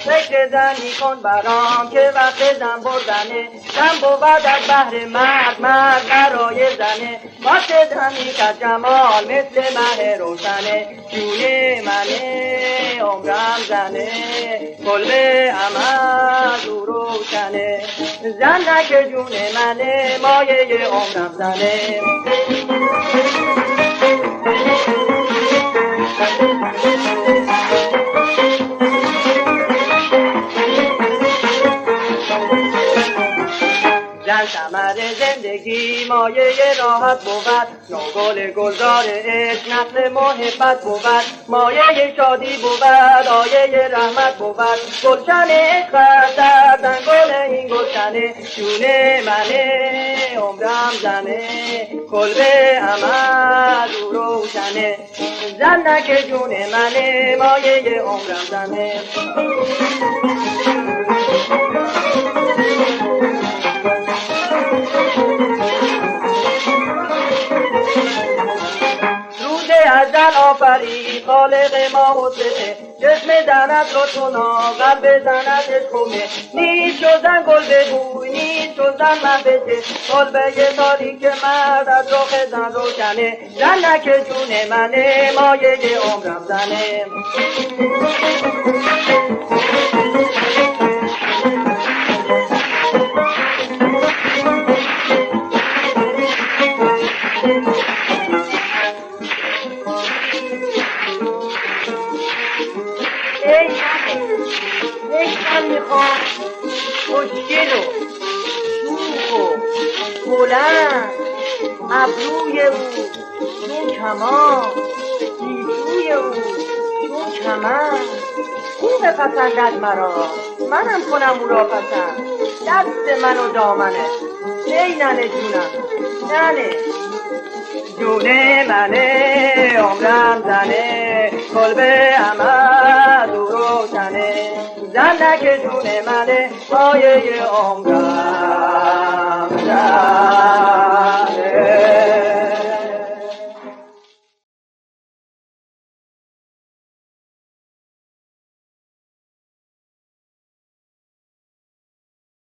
فکر زن میکن برام که وقت زن بردنه، زن بود از بحر مرد برای زنه، وقت زن میکرد جمال مثل مه روشنه، جون منه عمرم زنه، کلبه عمد او روشنه، زن که جون منه مایه عمرم زنه. زن ثمر زندگی مایه راحت بود، نوگل گلزار عشق نسل محبت بود، مایه شادی بود آیه رحمت بود، گلشن عشق در دنگل این گلشنه، جون منه عمرم زنه، کلبه عمد او روشنه، زن که جون منه مایه عمرم زنه. ازل آفرید خالق ما حسنه، جسم زند لطفنا قلب زند خومه، نیست شدن گل بگوی نیست شدن محبته، قلبه تاریک مرد از رخ زن روشنه، زن که جون منه مایه عمرم زنه. من میخوام خوشگل و شوخ و بلند، ابروی او چون کمان، گیسوی او چون چمن، خوب پسندد مرا منم کنم او را پسند، دست من و دامنه ای ننه جونم ننه، جون منه عمرم زنه، کلبه عمد او روشنه، زن که جون منه مایه عمرم زنه.